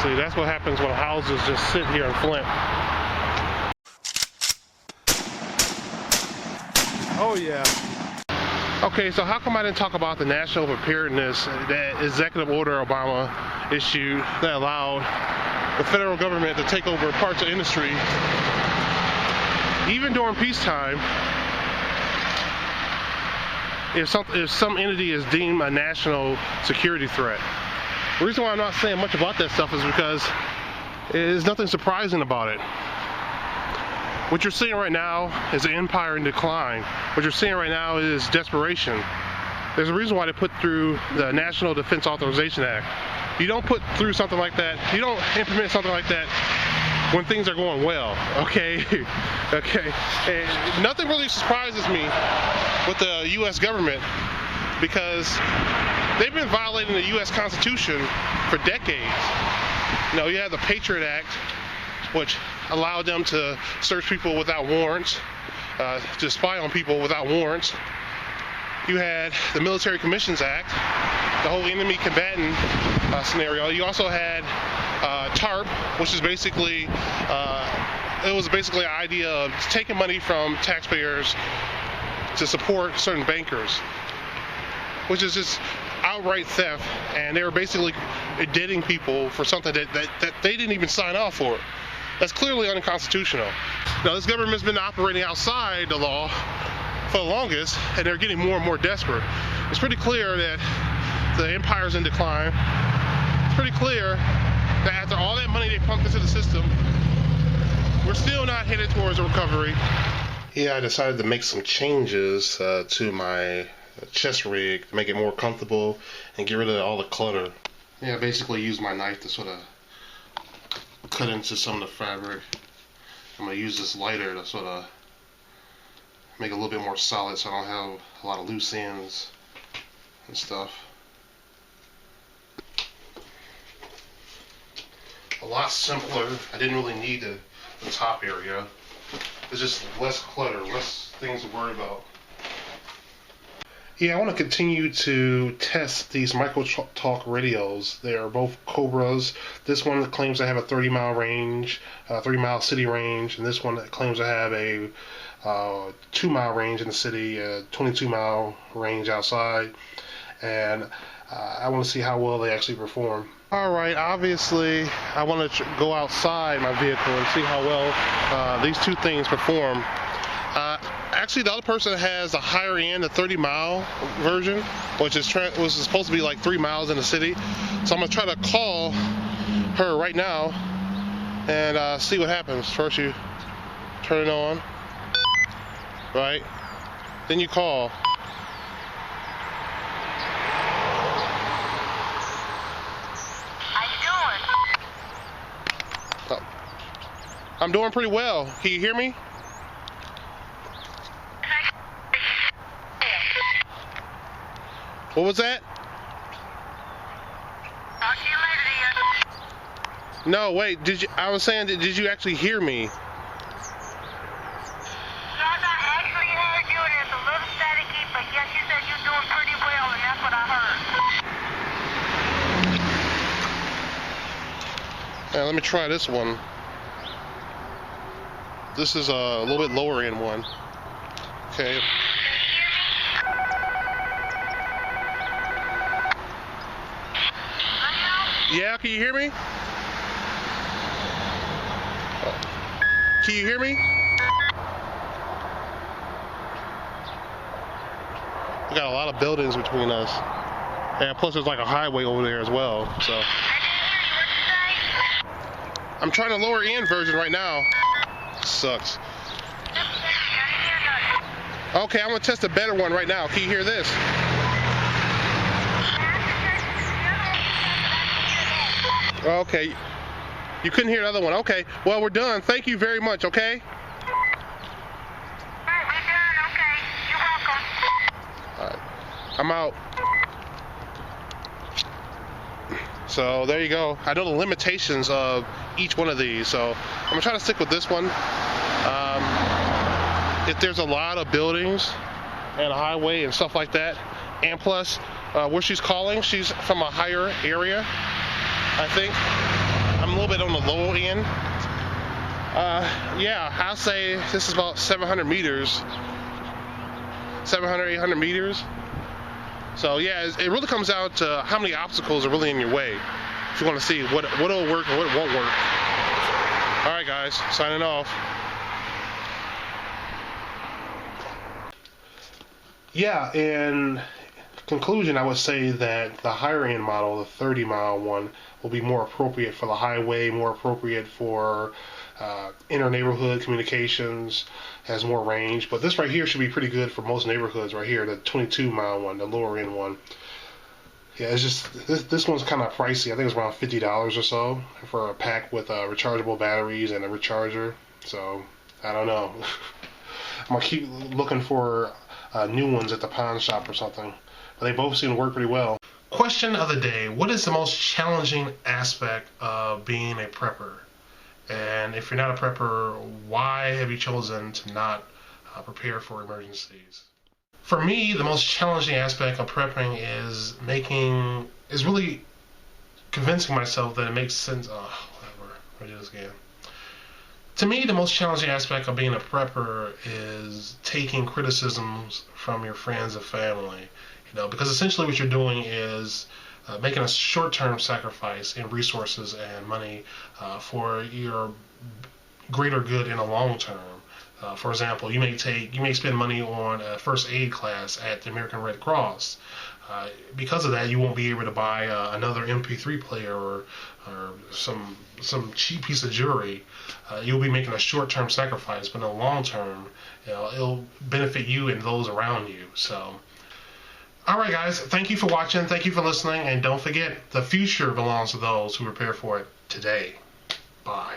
See, that's what happens when houses just sit here in Flint. Oh yeah. Okay, so how come I didn't talk about the national preparedness, that executive order Obama issued that allowed the federal government to take over parts of industry, even during peacetime, if some entity is deemed a national security threat. The reason why I'm not saying much about that stuff is because there's nothing surprising about it. What you're seeing right now is an empire in decline. What you're seeing right now is desperation. There's a reason why they put through the National Defense Authorization Act. You don't put through something like that, you don't implement something like that when things are going well, okay? Okay. And nothing really surprises me with the U.S. government because they've been violating the U.S. Constitution for decades. You know, you have the Patriot Act, which allowed them to search people without warrants, to spy on people without warrants. You had the Military Commissions Act, the whole enemy combatant scenario. You also had TARP, which is basically, it was basically an idea of taking money from taxpayers to support certain bankers, which is just outright theft, and they were basically indicting people for something that they didn't even sign off for. That's clearly unconstitutional. Now, this government's been operating outside the law for the longest, and they're getting more and more desperate. It's pretty clear that the empire's in decline. It's pretty clear that after all that money they pumped into the system, we're still not headed towards a recovery. Yeah, I decided to make some changes to my chest rig to make it more comfortable and get rid of all the clutter. Yeah, I basically use my knife to sort of cut into some of the fabric. I'm going to use this lighter to sort of make it a little bit more solid so I don't have a lot of loose ends and stuff. A lot simpler. I didn't really need the top area. It's just less clutter, less things to worry about. Yeah, I want to continue to test these microTALK radios. They are both Cobras. This one claims to have a 30-mile range, 30-mile city range, and this one that claims to have a 2-mile range in the city, a 22-mile range outside. And I want to see how well they actually perform. Alright, obviously I want to go outside my vehicle and see how well these two things perform. Actually, the other person has a higher end, the 30-mile version, which is supposed to be like 3 miles in the city. So I'm going to try to call her right now and see what happens. First you turn it on, right? Then you call. How you doing? I'm doing pretty well. Can you hear me? What was that? Talk to you later, no, wait. I was saying, did you actually hear me? Yes, I actually heard you, and it's a little staticky, but yes, you said you're doing pretty well, and that's what I heard. Now, let me try this one. This is a little bit lower end one. Okay. Yeah, can you hear me? Can you hear me? We got a lot of buildings between us. And plus there's like a highway over there as well, so. I'm trying the lower end version right now. Sucks. Okay, I'm gonna test a better one right now. Can you hear this? Okay, you couldn't hear the other one. Okay, well, we're done. Thank you very much, okay? Alright, we're done, okay. You're welcome. Alright, I'm out. So, there you go. I know the limitations of each one of these, so I'm going to try to stick with this one. If there's a lot of buildings and a highway and stuff like that, and plus, where she's calling, she's from a higher area, I think. I'm a little bit on the low end. Yeah, I'll say this is about 700 meters. 700, 800 meters. So yeah, it really comes down to how many obstacles are really in your way. If you want to see what'll work and what won't work. Alright guys, signing off. Yeah, in conclusion, I would say that the higher end model, the 30-mile one, will be more appropriate for the highway, more appropriate for inter-neighborhood communications, has more range. But this right here should be pretty good for most neighborhoods right here, the 22-mile one, the lower end one. Yeah, it's just, this one's kind of pricey. I think it's around $50 or so for a pack with rechargeable batteries and a recharger. So, I don't know. I'm going to keep looking for new ones at the pawn shop or something. But they both seem to work pretty well. Question of the day: what is the most challenging aspect of being a prepper? And if you're not a prepper, why have you chosen to not prepare for emergencies? For me, the most challenging aspect of prepping is really convincing myself that it makes sense. Whatever. Let me do this again. To me, the most challenging aspect of being a prepper is taking criticisms from your friends and family. Because essentially what you're doing is making a short-term sacrifice in resources and money for your greater good in the long term. For example, you may spend money on a first aid class at the American Red Cross. Because of that, you won't be able to buy another MP3 player or some cheap piece of jewelry. You'll be making a short-term sacrifice, but in the long term, it'll benefit you and those around you. So, all right, guys, thank you for watching, thank you for listening, and don't forget, the future belongs to those who prepare for it today. Bye.